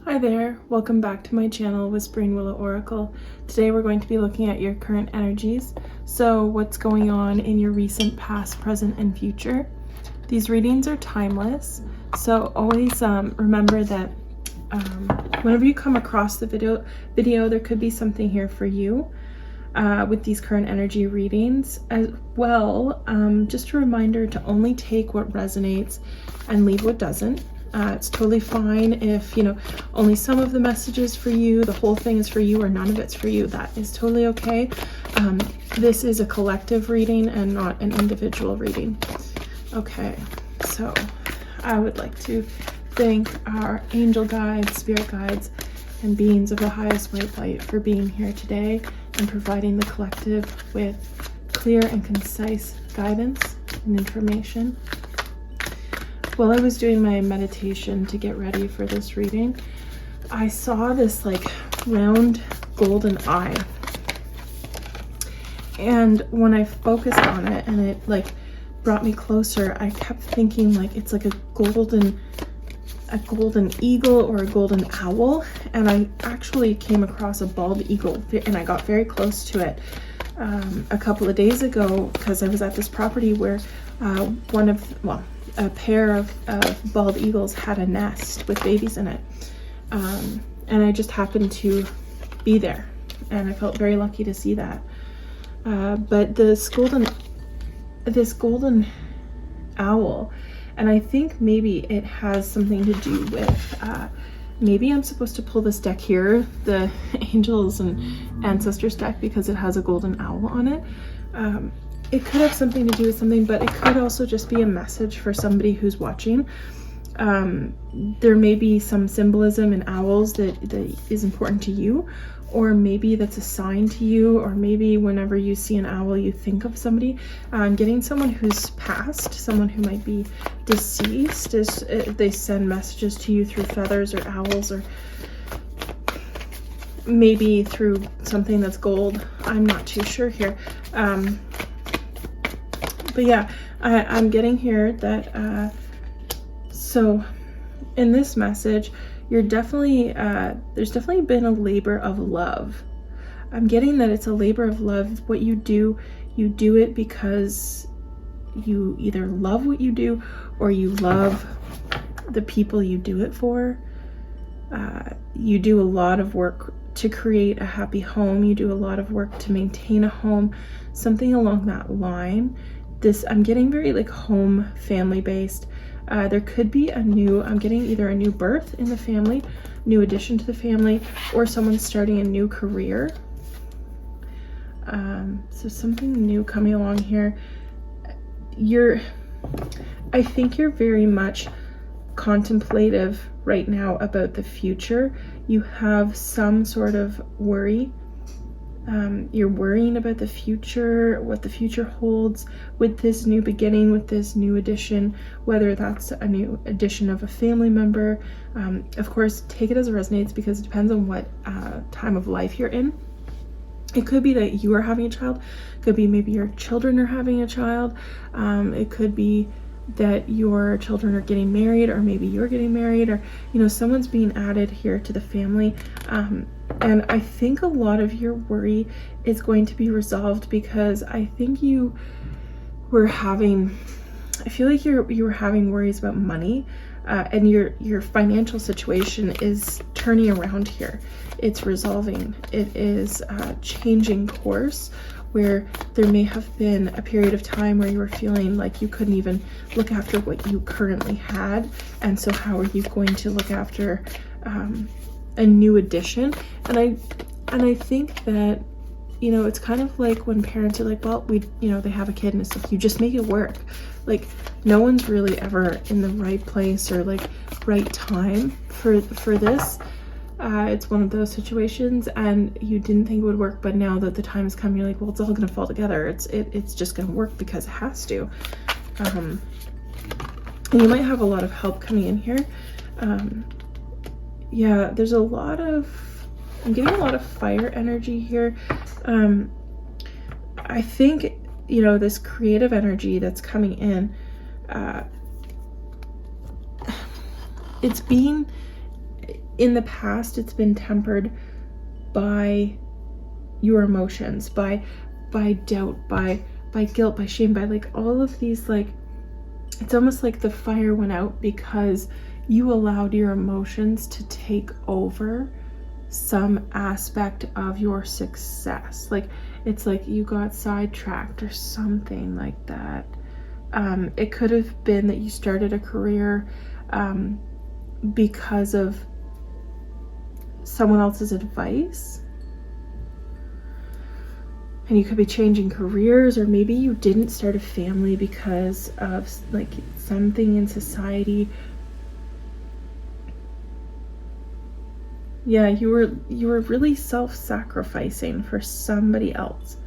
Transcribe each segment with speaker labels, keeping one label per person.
Speaker 1: Hi there, welcome back to my channel, Whispering Willow Oracle. Today we're going to be looking at your current energies. So what's going on in your recent past, present, and future. These readings are timeless, so always remember that whenever you come across the video, there could be something here for you with these current energy readings as well. Just a reminder to only take what resonates and leave what doesn't. It's totally fine if, only some of the message is for you, the whole thing is for you, or none of it's for you. That is totally okay. This is a collective reading and not an individual reading. Okay, so I would like to thank our angel guides, spirit guides, and beings of the highest white light for being here today and providing the collective with clear and concise guidance and information. While I was doing my meditation to get ready for this reading, I saw this like round golden eye. And when I focused on it and it like brought me closer, I kept thinking like it's like a golden eagle or a golden owl. And I actually came across a bald eagle and I got very close to it a couple of days ago because I was at this property where a pair of bald eagles had a nest with babies in it, and I just happened to be there, and I felt very lucky to see that. But this golden owl, and I think maybe it has something to do with maybe I'm supposed to pull this deck here, the Angels and Ancestors deck, because it has a golden owl on it. It could have something to do with something, but it could also just be a message for somebody who's watching. There may be some symbolism in owls that is important to you, or maybe that's a sign to you, or maybe whenever you see an owl, you think of somebody. Getting someone who's passed, someone who might be deceased, they send messages to you through feathers or owls, or maybe through something that's gold. I'm not too sure here. But yeah, I'm getting here that, so in this message, you're definitely, there's definitely been a labor of love. I'm getting that it's a labor of love. What you do it because you either love what you do or you love the people you do it for. You do a lot of work to create a happy home. You do a lot of work to maintain a home, something along that line. I'm getting very like home, family based. There could be I'm getting either a new birth in the family, new addition to the family, or someone starting a new career. So something new coming along here. I think you're very much contemplative right now about the future. You have some sort of worry. You're worrying about the future, what the future holds with this new beginning, with this new addition, whether that's a new addition of a family member. Of course, take it as it resonates because it depends on what time of life you're in. It could be that you are having a child. It could be maybe your children are having a child. It could be that your children are getting married, or maybe you're getting married, or someone's being added here to the family. And I think a lot of your worry is going to be resolved because I think I feel like you were having worries about money, and your financial situation is turning around here. It's resolving. It is changing course, where there may have been a period of time where you were feeling like you couldn't even look after what you currently had. And so how are you going to look after a new addition? And I think that, it's kind of like when parents are like, well, they have a kid and it's like, you just make it work. Like no one's really ever in the right place or like right time for this. It's one of those situations, and you didn't think it would work, but now that the time has come, you're like, well, it's all gonna fall together. It's just gonna work because it has to. And you might have a lot of help coming in here. Yeah, there's I'm getting a lot of fire energy here. I think, this creative energy that's coming in, in the past, it's been tempered by your emotions, by doubt, by guilt, by shame, by like all of these, like, it's almost like the fire went out because you allowed your emotions to take over some aspect of your success. Like, it's like you got sidetracked or something like that. It could have been that you started a career because of someone else's advice, and you could be changing careers, or maybe you didn't start a family because of like something in society. Yeah, you were really self-sacrificing for somebody else,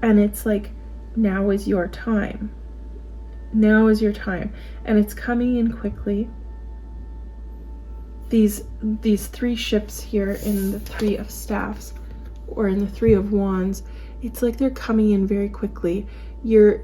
Speaker 1: and it's like, now is your time. Now is your time, and it's coming in quickly. These three ships here in the Three of Staffs, or in the Three of Wands, it's like they're coming in very quickly. You're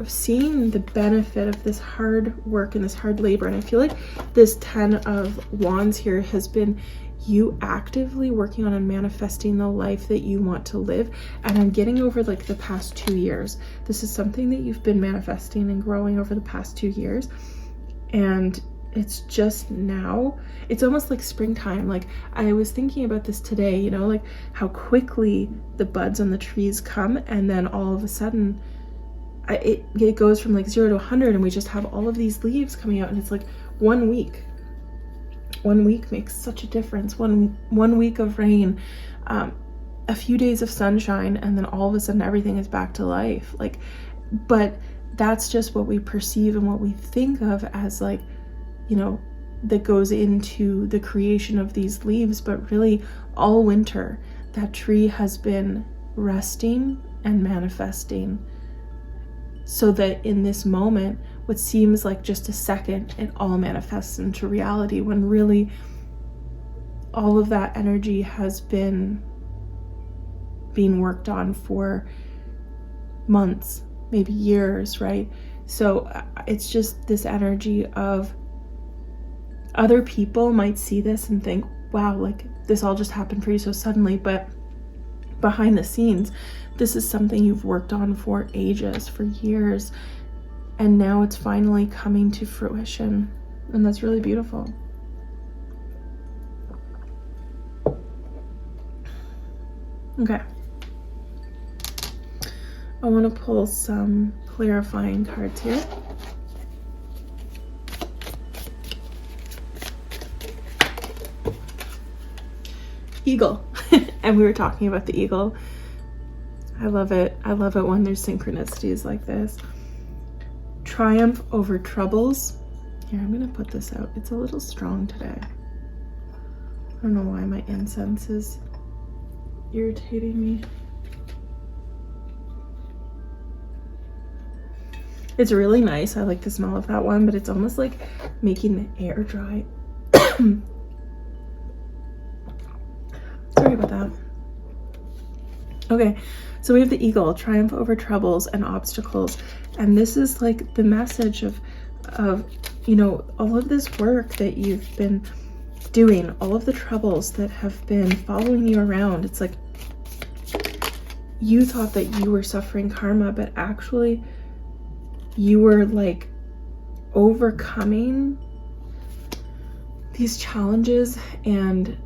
Speaker 1: seeing the benefit of this hard work and this hard labor, and I feel like this 10 of Wands here has been you actively working on and manifesting the life that you want to live. And I'm getting over like the past 2 years. This is something that you've been manifesting and growing over the past 2 years, and it's just now, it's almost like springtime. Like, I was thinking about this today, you know, like how quickly the buds on the trees come, and then all of a sudden it goes from like 0 to 100, and we just have all of these leaves coming out, and it's like 1 week. 1 week makes such a difference. One week of rain, a few days of sunshine, and then all of a sudden everything is back to life. Like, but that's just what we perceive and what we think of as, like, you know, that goes into the creation of these leaves. But really, all winter, that tree has been resting and manifesting, so that in this moment, what seems like just a second, it all manifests into reality, when really all of that energy has been being worked on for months, maybe years, right? So it's just this energy of, other people might see this and think, wow, like this all just happened for you so suddenly, but behind the scenes, this is something you've worked on for ages, for years, and now it's finally coming to fruition, and that's really beautiful. Okay, I want to pull some clarifying cards here. Eagle. And we were talking about the eagle. I love it. I love it when there's synchronicities like this. Triumph over troubles. Here, I'm gonna put this out. It's a little strong today. I don't know why my incense is irritating me. It's really nice. I like the smell of that one, but it's almost like making the air dry. Sorry about that. Okay, so we have the eagle, triumph over troubles and obstacles. And this is like the message of, you know, all of this work that you've been doing, all of the troubles that have been following you around. It's like you thought that you were suffering karma, but actually you were like overcoming these challenges and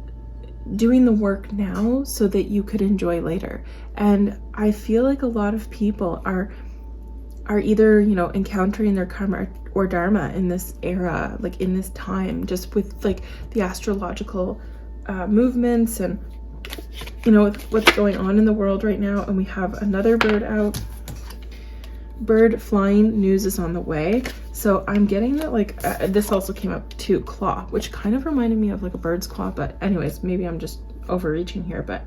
Speaker 1: doing the work now so that you could enjoy later. And I feel like a lot of people are either, you know, encountering their karma or dharma in this era, like in this time, just with like the astrological movements and, you know, what's going on in the world right now. And we have another bird out. Bird flying, news is on the way. So I'm getting that, like, this also came up too, claw, which kind of reminded me of like a bird's claw. But anyways, maybe I'm just overreaching here, but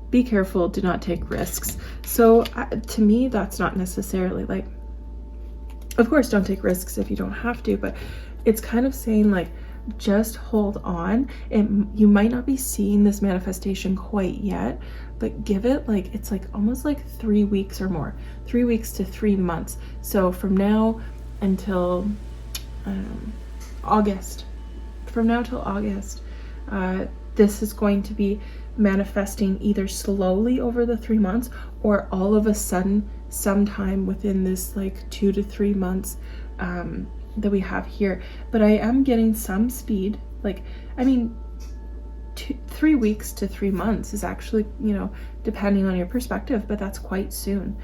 Speaker 1: be careful, do not take risks. So to me, that's not necessarily like, of course, don't take risks if you don't have to, but it's kind of saying like, just hold on. You might not be seeing this manifestation quite yet, but give it like, it's like almost like 3 weeks or more, 3 weeks to 3 months. So from now until August, from now till August, This is going to be manifesting either slowly over the 3 months or all of a sudden sometime within this like 2 to 3 months that we have here. But I am getting some speed. Like, I mean, 3 weeks to 3 months is actually, you know, depending on your perspective, but that's quite soon.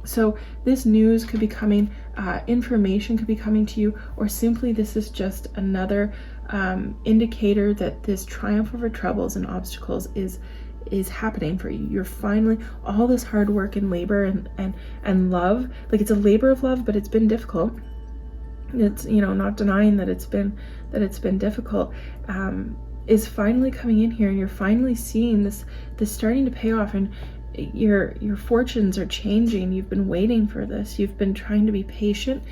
Speaker 1: So this news could be coming, information could be coming to you, or simply this is just another indicator that this triumph over troubles and obstacles is happening for you. You're finally, all this hard work and labor and love, like it's a labor of love, but it's been difficult. It's, you know, not denying that it's been difficult, is finally coming in here, and you're finally seeing this starting to pay off, and your fortunes are changing. You've been waiting for this. You've been trying to be patient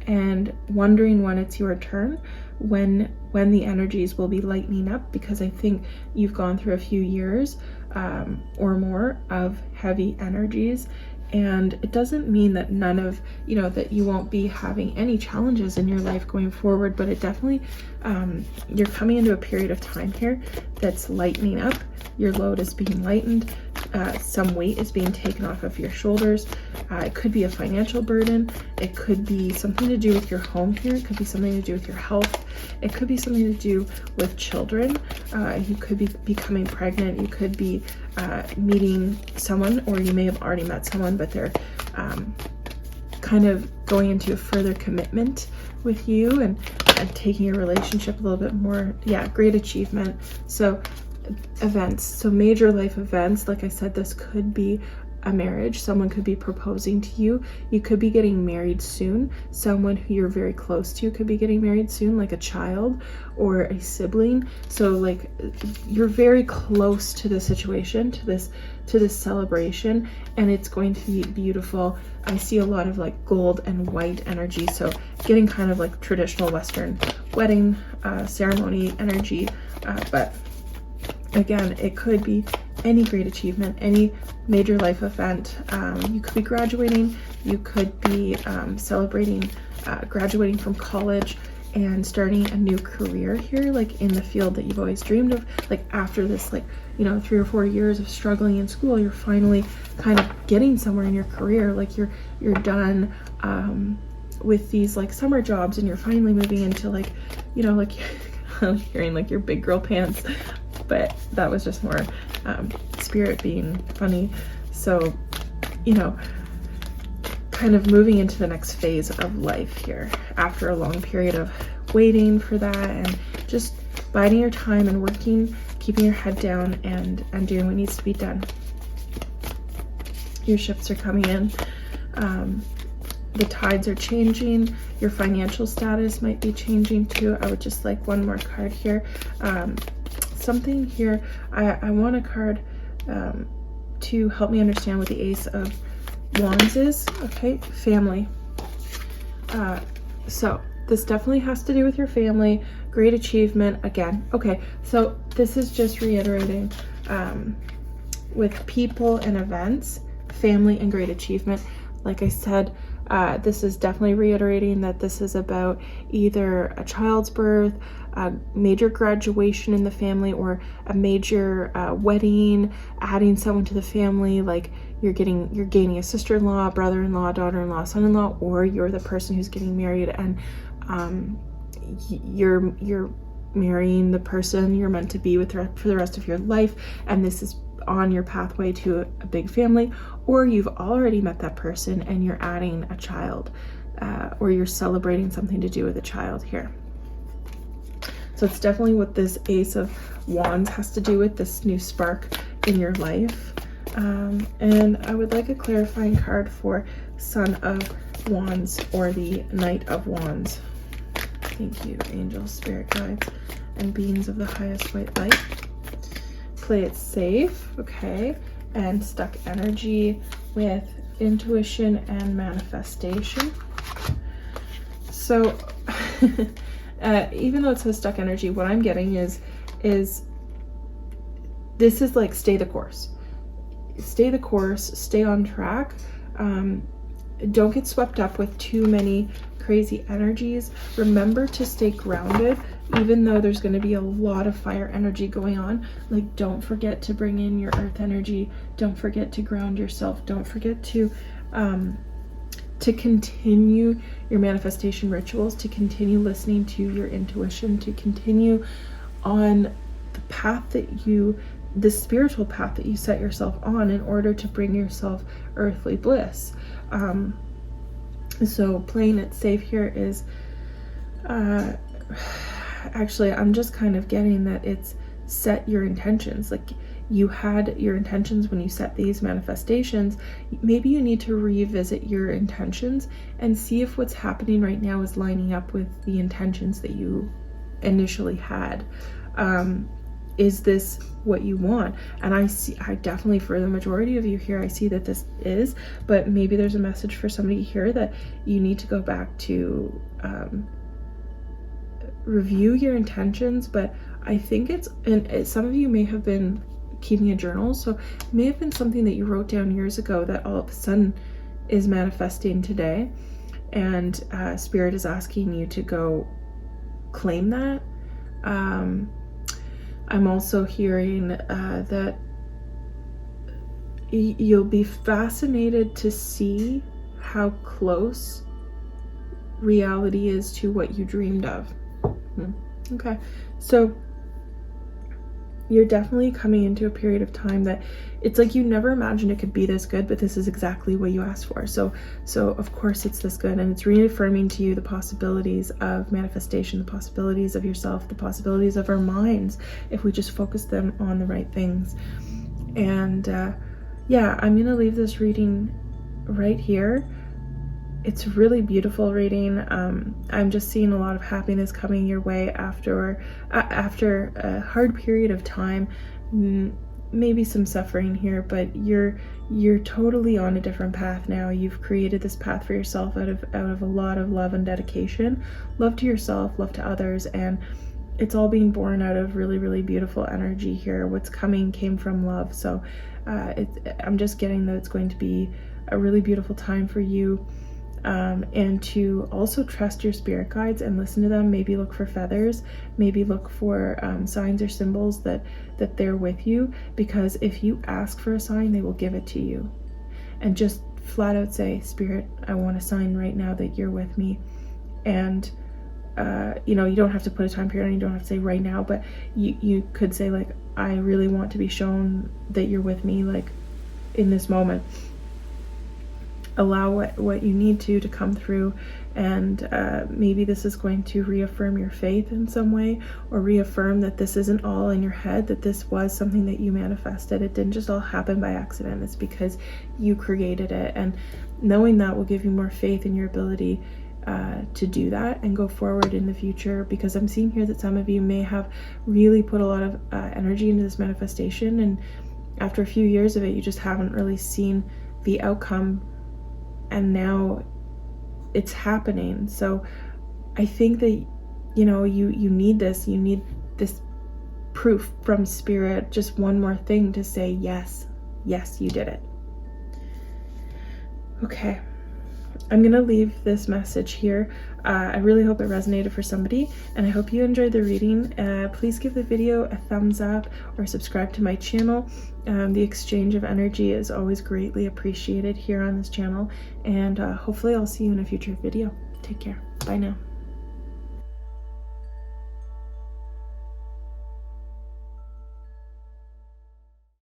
Speaker 1: and wondering when it's your turn, when the energies will be lightening up, because I think you've gone through a few years or more of heavy energies. And it doesn't mean that none of, you know, that you won't be having any challenges in your life going forward, but it definitely, you're coming into a period of time here that's lightening up. Your load is being lightened. Some weight is being taken off of your shoulders. It could be a financial burden. It could be something to do with your home here. It could be something to do with your health. It could be something to do with children. You could be becoming pregnant. You could be meeting someone, or you may have already met someone, but they're kind of going into a further commitment with you and taking your relationship a little bit more. Yeah, great achievement. So events, so major life events. Like I said, this could be a marriage. Someone could be proposing to you. You could be getting married soon. Someone who you're very close to could be getting married soon, like a child or a sibling. So like you're very close to the situation, to this celebration, and it's going to be beautiful. I see a lot of like gold and white energy, so getting kind of like traditional Western wedding ceremony energy, but again, it could be any great achievement, any major life event. You could be graduating, you could be celebrating graduating from college and starting a new career here, like in the field that you've always dreamed of. Like after this, like, you know, 3 or 4 years of struggling in school, you're finally kind of getting somewhere in your career. Like you're done with these like summer jobs, and you're finally moving into like, you know, like I'm hearing like your big girl pants, but that was just more spirit being funny. So, you know, kind of moving into the next phase of life here after a long period of waiting for that, and just biding your time and working, keeping your head down and doing what needs to be done. Your shifts are coming in. The tides are changing. Your financial status might be changing too. I would just like one more card here. Something here, I want a card to help me understand what the Ace of Wands is. Okay, family. So this definitely has to do with your family. Great achievement again. Okay, so this is just reiterating with people and events, family and great achievement. Like I said, this is definitely reiterating that this is about either a child's birth, a major graduation in the family, or a major wedding, adding someone to the family. Like you're gaining a sister-in-law, brother-in-law, daughter-in-law, son-in-law, or you're the person who's getting married, and you're marrying the person you're meant to be with for the rest of your life, and this is on your pathway to a big family. Or you've already met that person and you're adding a child, or you're celebrating something to do with a child here. So it's definitely what this Ace of Wands has to do with, this new spark in your life. And I would like a clarifying card for Son of Wands or the Knight of Wands. Thank you, angels, spirit guides, and beings of the highest white light. Play it safe, okay? And stuck energy with intuition and manifestation. So even though it says stuck energy, what I'm getting is this is like stay the course. Stay the course, stay on track. Don't get swept up with too many crazy energies. Remember to stay grounded, even though there's going to be a lot of fire energy going on. Like, don't forget to bring in your earth energy. Don't forget to ground yourself. Don't forget to continue your manifestation rituals, to continue listening to your intuition, to continue on the path that the spiritual path that you set yourself on in order to bring yourself earthly bliss. So playing it safe here is, actually, I'm just kind of getting that it's set your intentions. Like, you had your intentions when you set these manifestations. Maybe you need to revisit your intentions and see if what's happening right now is lining up with the intentions that you initially had. Is this what you want? And I definitely, for the majority of you here, I see that this is, but maybe there's a message for somebody here that you need to go back to review your intentions. But I think and some of you may have been keeping a journal, so it may have been something that you wrote down years ago that all of a sudden is manifesting today, and Spirit is asking you to go claim that. I'm also hearing that you'll be fascinated to see how close reality is to what you dreamed of. Okay, so you're definitely coming into a period of time that it's like you never imagined it could be this good, but this is exactly what you asked for. So of course it's this good, and it's reaffirming to you the possibilities of manifestation, the possibilities of yourself, the possibilities of our minds, if we just focus them on the right things. And yeah, I'm gonna leave this reading right here. It's really beautiful reading. I'm just seeing a lot of happiness coming your way after a hard period of time. Maybe some suffering here, but you're totally on a different path now. You've created this path for yourself out of a lot of love and dedication, love to yourself, love to others, and it's all being born out of really, really beautiful energy here. What's coming came from love. So I'm just getting that it's going to be a really beautiful time for you. And to also trust your spirit guides and listen to them. Maybe look for feathers, maybe look for signs or symbols that they're with you, because if you ask for a sign, they will give it to you. And just flat out say, Spirit, I want a sign right now that you're with me. And you know, you don't have to put a time period on, you don't have to say right now, but you could say, like, I really want to be shown that you're with me, like, in this moment. Allow what you need to come through, and maybe this is going to reaffirm your faith in some way, or reaffirm that this isn't all in your head, that this was something that you manifested. It didn't just all happen by accident. It's because you created it, and knowing that will give you more faith in your ability to do that and go forward in the future. Because I'm seeing here that some of you may have really put a lot of energy into this manifestation, and after a few years of it, you just haven't really seen the outcome, and now it's happening. So I think that, you know, you need this proof from Spirit, just one more thing to say, yes, you did it. Okay, I'm gonna leave this message here. I really hope it resonated for somebody, and I hope you enjoyed the reading. Please give the video a thumbs up or subscribe to my channel. The exchange of energy is always greatly appreciated here on this channel, and hopefully I'll see you in a future video. Take care. Bye now.